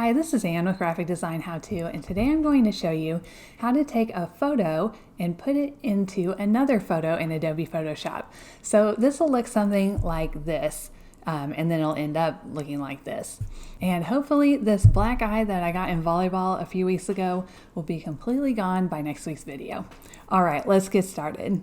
Hi, this is Anne with Graphic Design How To, and today I'm going to show you how to take a photo and put it into another photo in Adobe Photoshop. So this will look something like this, and then it'll end up looking like this. And hopefully this black eye that I got in volleyball a few weeks ago will be completely gone by next week's video. All right, let's get started.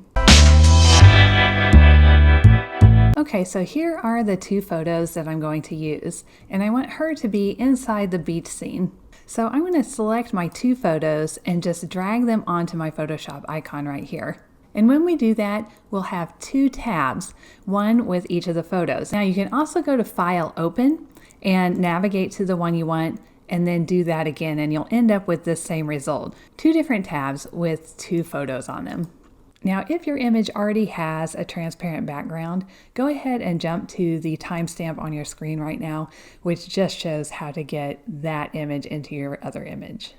Okay, so here are the two photos that I'm going to use, and I want her to be inside the beach scene. So I'm going to select my two photos and just drag them onto my Photoshop icon right here. And when we do that, we'll have two tabs, one with each of the photos. Now you can also go to File, Open, and navigate to the one you want, and then do that again, and you'll end up with this same result. Two different tabs with two photos on them. Now, if your image already has a transparent background, go ahead and jump to the timestamp on your screen right now, which just shows how to get that image into your other image.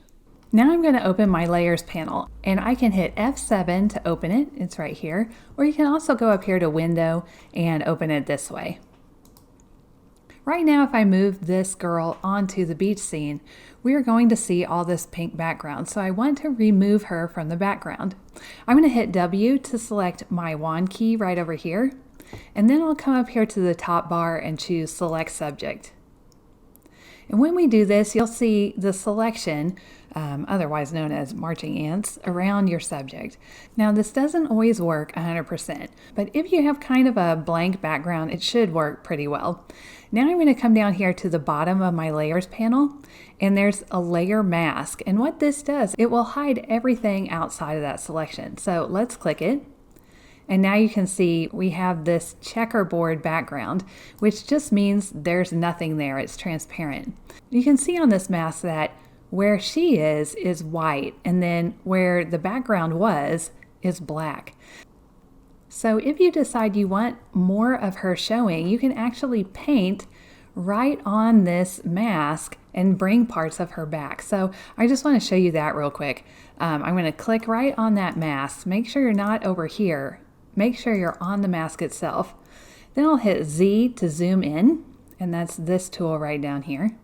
Now I'm going to open my Layers panel, and I can hit F7 to open it. It's right here. Or you can also go up here to Window and open it this way. Right now, if I move this girl onto the beach scene, we are going to see all this pink background. So I want to remove her from the background. I'm going to hit W to select my wand key right over here. And then I'll come up here to the top bar and choose Select Subject. And when we do this, you'll see the selection, otherwise known as marching ants, around your subject. Now this doesn't always work 100%, but if you have kind of a blank background, it should work pretty well. Now I'm going to come down here to the bottom of my Layers panel, and there's a layer mask. And what this does, it will hide everything outside of that selection. So let's click it. And now you can see we have this checkerboard background, which just means there's nothing there. It's transparent. You can see on this mask that where she is white, and then where the background was is black. So if you decide you want more of her showing, you can actually paint right on this mask and bring parts of her back. So I just want to show you that real quick. I'm going to click right on that mask. Make sure you're not over here. Make sure you're on the mask itself. Then I'll hit Z to zoom in, and that's this tool right down here.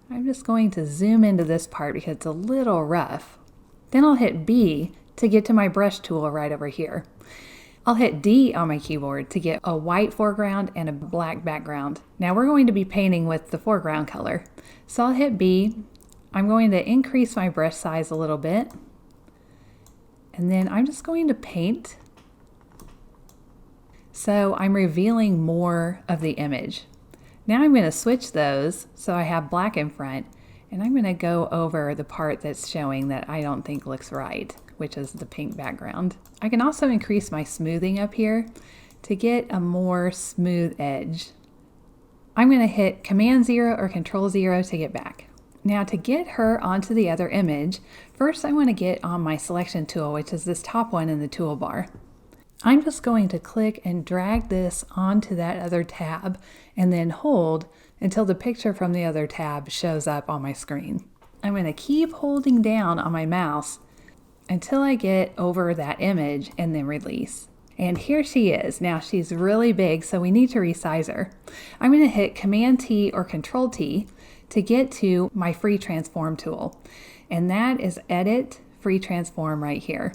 I'm just going to zoom into this part because it's a little rough. Then I'll hit B to get to my brush tool right over here. I'll hit D on my keyboard to get a white foreground and a black background. Now we're going to be painting with the foreground color. So I'll hit B. I'm going to increase my brush size a little bit. And then I'm just going to paint. So I'm revealing more of the image. Now I'm going to switch those so I have black in front, and I'm going to go over the part that's showing that I don't think looks right, which is the pink background. I can also increase my smoothing up here to get a more smooth edge. I'm going to hit Command 0 or Control 0 to get back. Now to get her onto the other image, first I want to get on my selection tool, which is this top one in the toolbar. I'm just going to click and drag this onto that other tab and then hold until the picture from the other tab shows up on my screen. I'm going to keep holding down on my mouse until I get over that image and then release. And here she is. Now she's really big, so we need to resize her. I'm going to hit Command T or Control T to get to my Free Transform tool. And that is Edit Free Transform right here.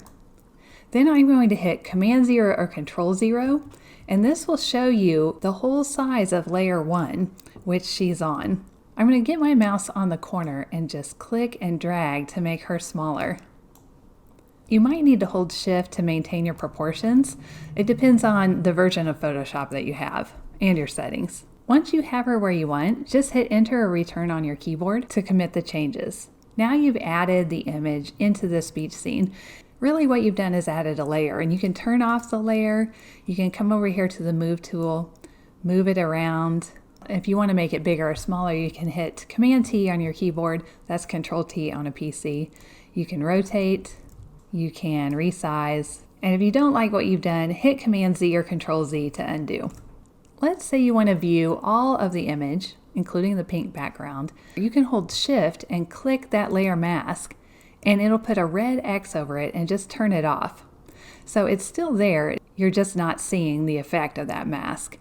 Then I'm going to hit Command 0 or Control 0, and this will show you the whole size of layer 1, which she's on. I'm going to get my mouse on the corner and just click and drag to make her smaller. You might need to hold Shift to maintain your proportions. It depends on the version of Photoshop that you have and your settings. Once you have her where you want, just hit Enter or Return on your keyboard to commit the changes. Now you've added the image into this beach scene. Really what you've done is added a layer, and you can turn off the layer. You can come over here to the Move tool, move it around. If you want to make it bigger or smaller, you can hit Command T on your keyboard. That's Control T on a PC. You can rotate, you can resize, and if you don't like what you've done, hit Command Z or Control Z to undo. Let's say you want to view all of the image, including the pink background. You can hold Shift and click that layer mask, and it'll put a red X over it and just turn it off. So it's still there, you're just not seeing the effect of that mask.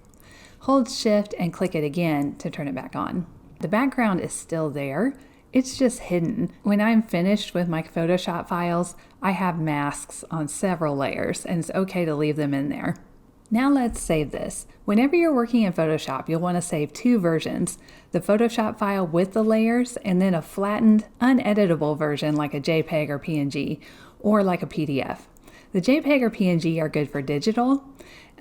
Hold Shift and click it again to turn it back on. The background is still there. It's just hidden. When I'm finished with my Photoshop files, I have masks on several layers, and it's okay to leave them in there. Now let's save this. Whenever you're working in Photoshop, you'll want to save two versions, the Photoshop file with the layers and then a flattened, uneditable version like a JPEG or PNG or like a PDF. The JPEG or PNG are good for digital,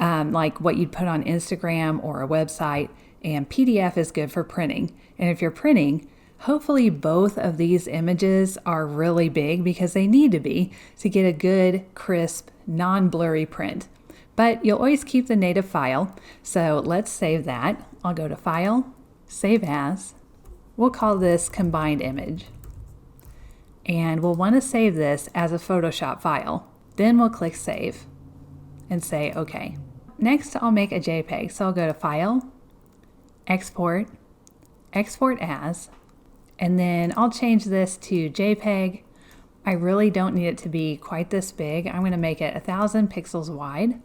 like what you'd put on Instagram or a website, and PDF is good for printing. And if you're printing, hopefully both of these images are really big because they need to be to get a good, crisp, non-blurry print. But you'll always keep the native file, so let's save that. I'll go to File, Save As. We'll call this Combined Image. And we'll want to save this as a Photoshop file. Then we'll click Save and say OK. Next, I'll make a JPEG, so I'll go to File, Export, Export As, and then I'll change this to JPEG. I really don't need it to be quite this big. I'm going to make it 1,000 pixels wide.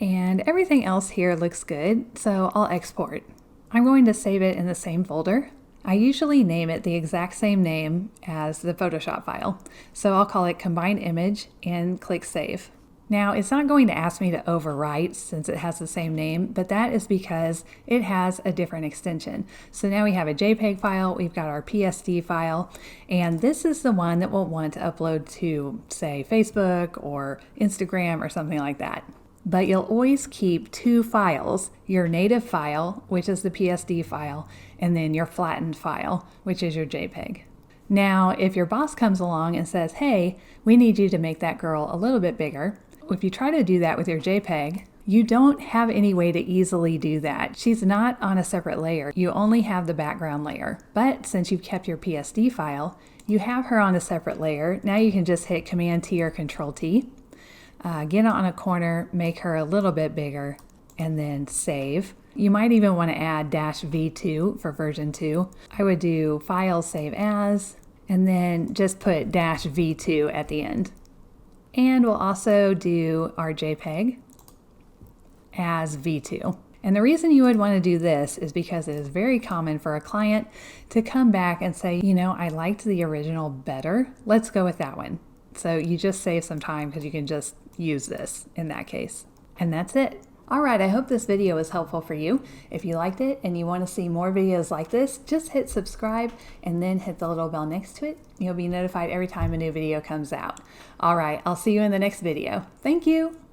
And everything else here looks good, so I'll export. I'm going to save it in the same folder. I usually name it the exact same name as the Photoshop file, so I'll call it Combined Image and click Save. Now, it's not going to ask me to overwrite since it has the same name, but that is because it has a different extension. So now we have a JPEG file, we've got our PSD file, and this is the one that we'll want to upload to, say, Facebook or Instagram or something like that. But you'll always keep two files, your native file, which is the PSD file, and then your flattened file, which is your JPEG. Now, if your boss comes along and says, hey, we need you to make that girl a little bit bigger, if you try to do that with your JPEG, you don't have any way to easily do that. She's not on a separate layer. You only have the background layer. But since you've kept your PSD file, you have her on a separate layer. Now you can just hit Command-T or Control-T. Get on a corner, make her a little bit bigger, and then save. You might even want to add -V2 for version 2. I would do File, Save As, and then just put -V2 at the end. And we'll also do our JPEG as V2. And the reason you would want to do this is because it is very common for a client to come back and say, you know, I liked the original better. Let's go with that one. So you just save some time because you can just use this in that case. And that's it. All right, I hope this video was helpful for you. If you liked it and you want to see more videos like this, just hit subscribe and then hit the little bell next to it. You'll be notified every time a new video comes out. All right, I'll see you in the next video. Thank you.